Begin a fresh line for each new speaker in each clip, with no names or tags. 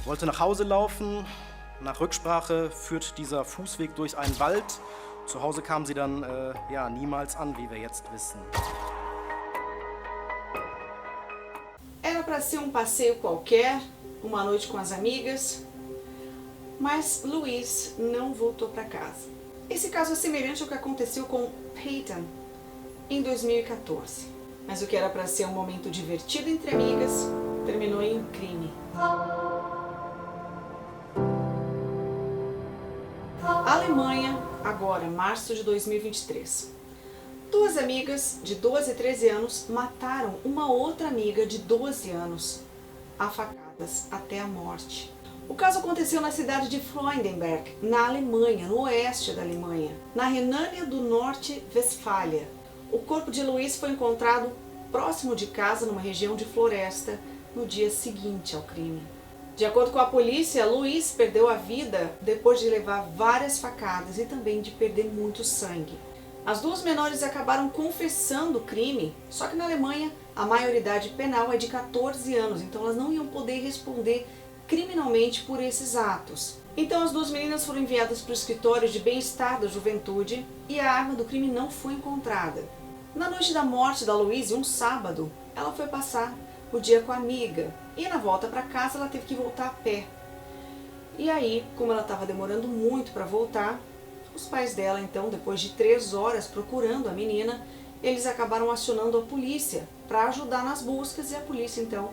Wollte nach Hause laufen. Nach Rücksprache führt dieser Fußweg durch einen Wald. Zu Hause kam sie dann niemals an, wie wir jetzt wissen.
Era para ser passeio qualquer, uma noite com as amigas, mas Louise não voltou para casa. Esse caso é semelhante ao que aconteceu com Peyton em 2014. Mas o que era para ser um momento divertido entre amigas terminou em um crime. Alemanha, agora, março de 2023. Duas amigas de 12 e 13 anos mataram uma outra amiga de 12 anos, a facadas até a morte. O caso aconteceu na cidade de Freudenberg, na Alemanha, no oeste da Alemanha, na Renânia do Norte-Westfália. O corpo de Louise foi encontrado próximo de casa, numa região de floresta, no dia seguinte ao crime. De acordo com a polícia, Louise perdeu a vida depois de levar várias facadas e também de perder muito sangue. As duas menores acabaram confessando o crime, só que na Alemanha a maioridade penal é de 14 anos, então elas não iam poder responder criminalmente por esses atos. Então as duas meninas foram enviadas para o escritório de bem-estar da juventude e a arma do crime não foi encontrada. Na noite da morte da Louise, um sábado, ela foi passar o dia com a amiga e na volta para casa ela teve que voltar a pé. E aí, como ela estava demorando muito para voltar, os pais dela então, depois de 3 horas procurando a menina, eles acabaram acionando a polícia para ajudar nas buscas e a polícia então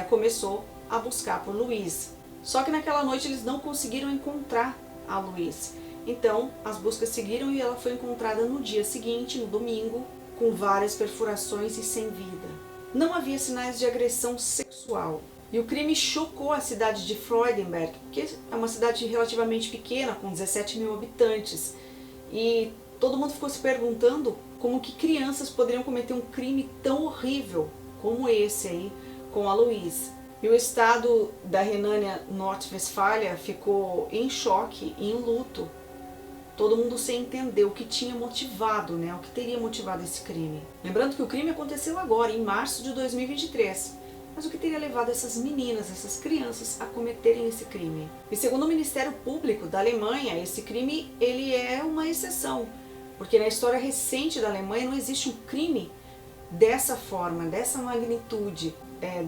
começou a buscar por Louise. Só que naquela noite eles não conseguiram encontrar a Louise. Então as buscas seguiram e ela foi encontrada no dia seguinte, no domingo, com várias perfurações e sem vida. Não havia sinais de agressão sexual. E o crime chocou a cidade de Freudenberg, que é uma cidade relativamente pequena, com 17 mil habitantes. E todo mundo ficou se perguntando como que crianças poderiam cometer um crime tão horrível como esse aí com a Louise. E o estado da Renânia Norte-Westfália ficou em choque e em luto. Todo mundo sem entender o que tinha motivado, o que teria motivado esse crime. Lembrando que o crime aconteceu agora, em março de 2023. Mas o que teria levado essas meninas, essas crianças, a cometerem esse crime? E segundo o Ministério Público da Alemanha, esse crime ele é uma exceção. Porque na história recente da Alemanha não existe um crime dessa forma, dessa magnitude,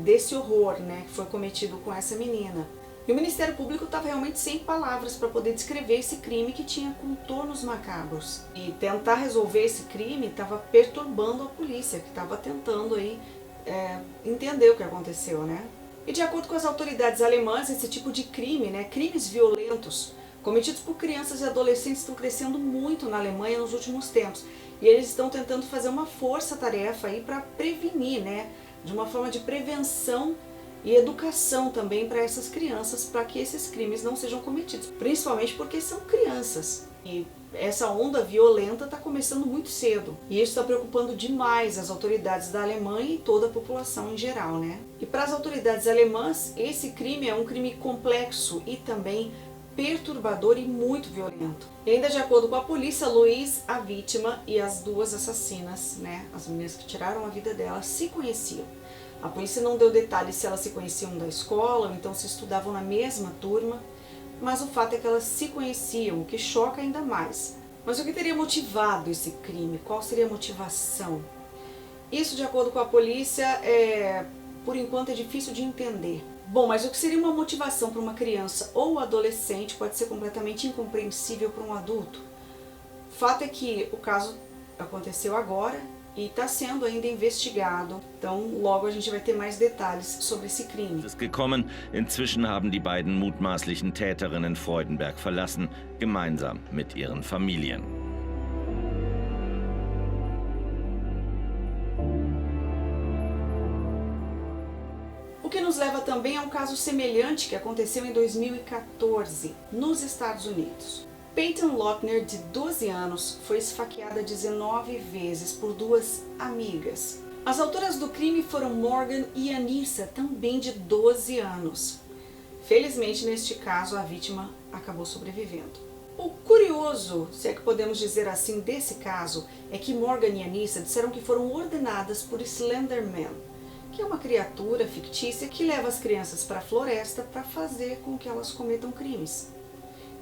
desse horror que foi cometido com essa menina. E o Ministério Público estava realmente sem palavras para poder descrever esse crime que tinha contornos macabros. E tentar resolver esse crime estava perturbando a polícia, que estava tentando aí, entender o que aconteceu, E de acordo com as autoridades alemãs, esse tipo de crime, crimes violentos, cometidos por crianças e adolescentes estão crescendo muito na Alemanha nos últimos tempos. E eles estão tentando fazer uma força-tarefa aí para prevenir, de uma forma de prevenção e educação também para essas crianças, para que esses crimes não sejam cometidos, principalmente porque são crianças. E essa onda violenta está começando muito cedo. E isso está preocupando demais as autoridades da Alemanha e toda a população em geral, E para as autoridades alemãs, esse crime é um crime complexo e também perturbador e muito violento. E ainda de acordo com a polícia, Louise, a vítima, e as duas assassinas, as meninas que tiraram a vida dela, se conheciam. A polícia não deu detalhes se elas se conheciam da escola ou então se estudavam na mesma turma, mas o fato é que elas se conheciam, o que choca ainda mais. Mas o que teria motivado esse crime? Qual seria a motivação? Isso, de acordo com a polícia, por enquanto é difícil de entender. Bom, mas o que seria uma motivação para uma criança ou adolescente pode ser completamente incompreensível para um adulto. O fato é que o caso aconteceu agora e está sendo ainda investigado. Então, logo a gente vai ter mais detalhes sobre esse crime.
Gekommen. Inzwischen haben die beiden mutmaßlichen Täterinnen Freudenberg verlassen, gemeinsam mit ihren Familien.
O que nos leva também a um caso semelhante que aconteceu em 2014, nos Estados Unidos. Peyton Lochner, de 12 anos, foi esfaqueada 19 vezes por duas amigas. As autoras do crime foram Morgan e Anissa, também de 12 anos. Felizmente, neste caso, a vítima acabou sobrevivendo. O curioso, se é que podemos dizer assim, desse caso, é que Morgan e Anissa disseram que foram ordenadas por Slender Man, que é uma criatura fictícia que leva as crianças para a floresta para fazer com que elas cometam crimes.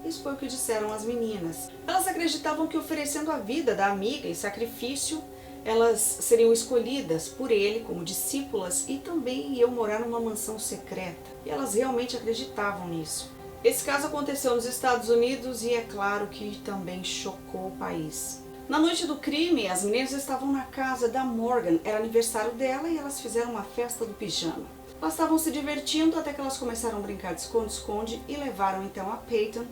Isso foi o que disseram as meninas. Elas acreditavam que oferecendo a vida da amiga em sacrifício, elas seriam escolhidas por ele como discípulas e também iam morar numa mansão secreta. E elas realmente acreditavam nisso. Esse caso aconteceu nos Estados Unidos e é claro que também chocou o país. Na noite do crime, as meninas estavam na casa da Morgan, era aniversário dela e elas fizeram uma festa do pijama. Elas estavam se divertindo até que elas começaram a brincar de esconde-esconde e levaram então a Peyton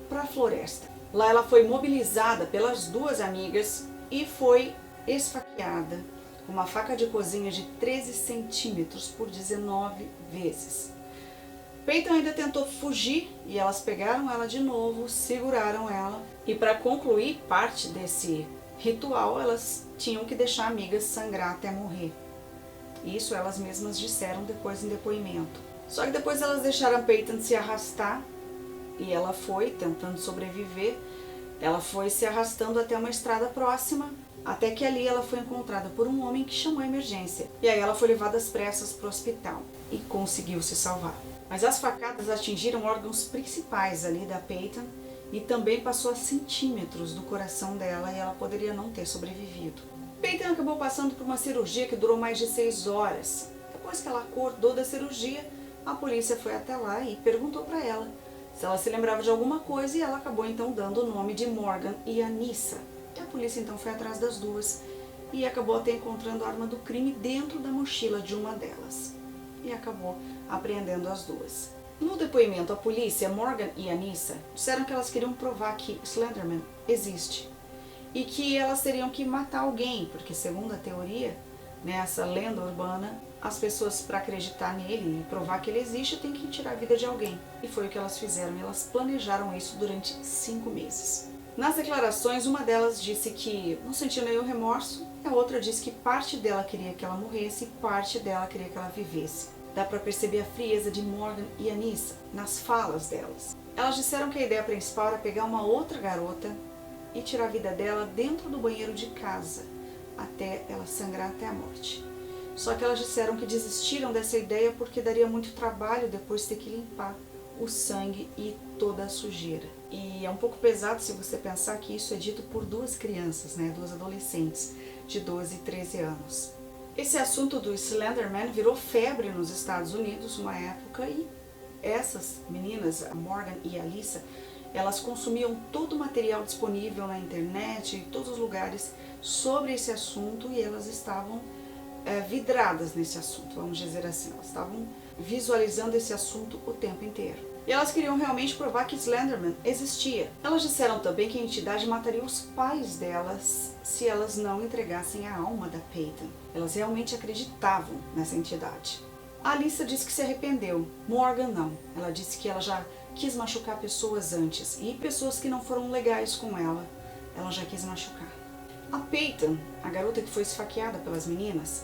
para a floresta. Lá ela foi mobilizada pelas duas amigas e foi esfaqueada com uma faca de cozinha de 13 centímetros por 19 vezes. Peyton ainda tentou fugir e elas pegaram ela de novo, seguraram ela e para concluir parte desse ritual elas tinham que deixar a amiga sangrar até morrer. Isso elas mesmas disseram depois em depoimento. Só que depois elas deixaram a Peyton se arrastar e ela foi tentando sobreviver. Ela foi se arrastando até uma estrada próxima, até que ali ela foi encontrada por um homem que chamou a emergência. E aí ela foi levada às pressas para o hospital e conseguiu se salvar. Mas as facadas atingiram órgãos principais ali da Peyton e também passou a centímetros do coração dela e ela poderia não ter sobrevivido. Peyton acabou passando por uma cirurgia que durou mais de 6 horas. Depois que ela acordou da cirurgia, a polícia foi até lá e perguntou para ela se ela se lembrava de alguma coisa e ela acabou então dando o nome de Morgan e Anissa. E a polícia então foi atrás das duas e acabou até encontrando a arma do crime dentro da mochila de uma delas. E acabou apreendendo as duas. No depoimento à polícia, Morgan e Anissa disseram que elas queriam provar que Slenderman existe e que elas teriam que matar alguém, porque segundo a teoria, nessa lenda urbana, as pessoas para acreditar nele e provar que ele existe têm que tirar a vida de alguém. E foi o que elas fizeram, e elas planejaram isso durante 5 meses. Nas declarações, uma delas disse que não sentia nenhum remorso, e a outra disse que parte dela queria que ela morresse e parte dela queria que ela vivesse. Dá para perceber a frieza de Morgan e Anissa nas falas delas. Elas disseram que a ideia principal era pegar uma outra garota e tirar a vida dela dentro do banheiro de casa, até ela sangrar até a morte. Só que elas disseram que desistiram dessa ideia porque daria muito trabalho depois ter que limpar o sangue e toda a sujeira. E é um pouco pesado se você pensar que isso é dito por 2 crianças, né, 2 adolescentes de 12 e 13 anos. Esse assunto do Slenderman virou febre nos Estados Unidos uma época e essas meninas, a Morgan e a Alyssa, elas consumiam todo o material disponível na internet, em todos os lugares, sobre esse assunto e elas estavam vidradas nesse assunto, vamos dizer assim. Elas estavam visualizando esse assunto o tempo inteiro. E elas queriam realmente provar que Slenderman existia. Elas disseram também que a entidade mataria os pais delas se elas não entregassem a alma da Peyton. Elas realmente acreditavam nessa entidade. A Alyssa disse que se arrependeu. Morgan não. Ela disse que ela já quis machucar pessoas antes. E pessoas que não foram legais com ela, ela já quis machucar. A Peyton, a garota que foi esfaqueada pelas meninas,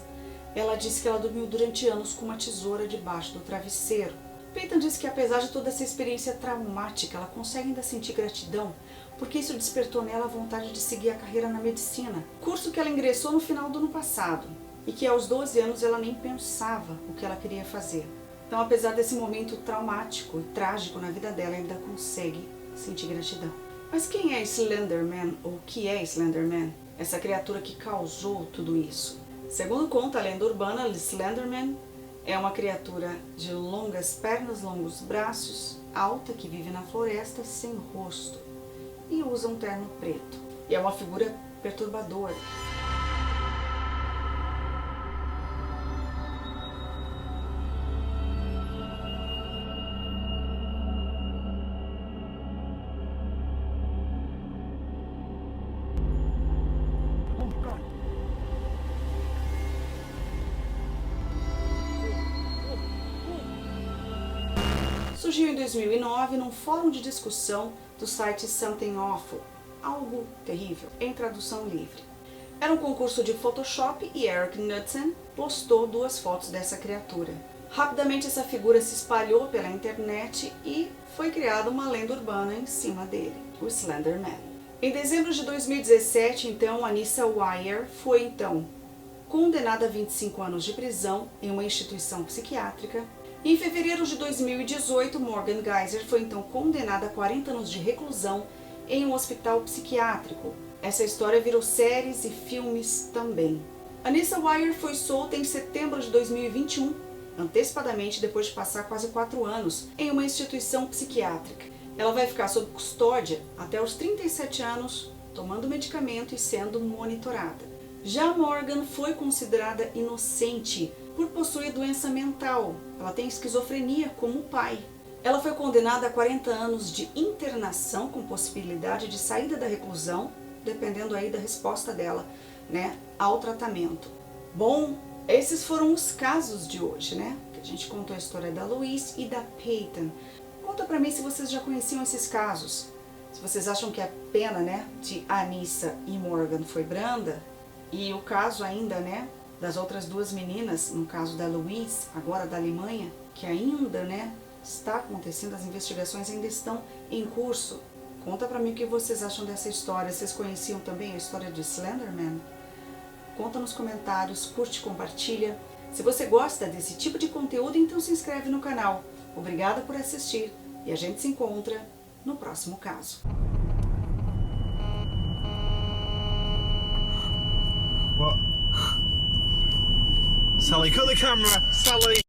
ela disse que ela dormiu durante anos com uma tesoura debaixo do travesseiro. Peyton disse que apesar de toda essa experiência traumática, ela consegue ainda sentir gratidão, porque isso despertou nela a vontade de seguir a carreira na medicina, curso que ela ingressou no final do ano passado, e que aos 12 anos ela nem pensava o que ela queria fazer. Então, apesar desse momento traumático e trágico na vida dela, ainda consegue sentir gratidão. Mas quem é Slenderman, ou o que é Slenderman? Essa criatura que causou tudo isso. Segundo conta a lenda urbana, Slenderman é uma criatura de longas pernas, longos braços, alta, que vive na floresta, sem rosto e usa um terno preto. E é uma figura perturbadora. Surgiu em 2009 num fórum de discussão do site Something Awful, algo terrível, em tradução livre. Era um concurso de Photoshop e Eric Knudsen postou 2 fotos dessa criatura. Rapidamente essa figura se espalhou pela internet e foi criada uma lenda urbana em cima dele, o Slenderman. Em dezembro de 2017, então, Anissa Weier foi condenada a 25 anos de prisão em uma instituição psiquiátrica. Em fevereiro de 2018, Morgan Geyser foi então condenada a 40 anos de reclusão em um hospital psiquiátrico. Essa história virou séries e filmes também. Anissa Weier foi solta em setembro de 2021, antecipadamente depois de passar quase 4 anos em uma instituição psiquiátrica. Ela vai ficar sob custódia até os 37 anos, tomando medicamento e sendo monitorada. Já Morgan foi considerada inocente por possuir doença mental. Ela tem esquizofrenia como o pai. Ela foi condenada a 40 anos de internação com possibilidade de saída da reclusão, dependendo aí da resposta dela, né, ao tratamento. Bom, esses foram os casos de hoje, né? Que a gente contou a história da Louise e da Peyton. Conta pra mim se vocês já conheciam esses casos. Se vocês acham que a pena, né, de Anissa e Morgan foi branda. E o caso ainda, né, das outras 2 meninas, no caso da Louise, agora da Alemanha, que ainda, né, está acontecendo, as investigações ainda estão em curso. Conta pra mim o que vocês acham dessa história. Vocês conheciam também a história de Slenderman? Conta nos comentários, curte, compartilha. Se você gosta desse tipo de conteúdo, então se inscreve no canal. Obrigada por assistir e a gente se encontra no próximo caso.
What? Sally, cut the camera! Sally!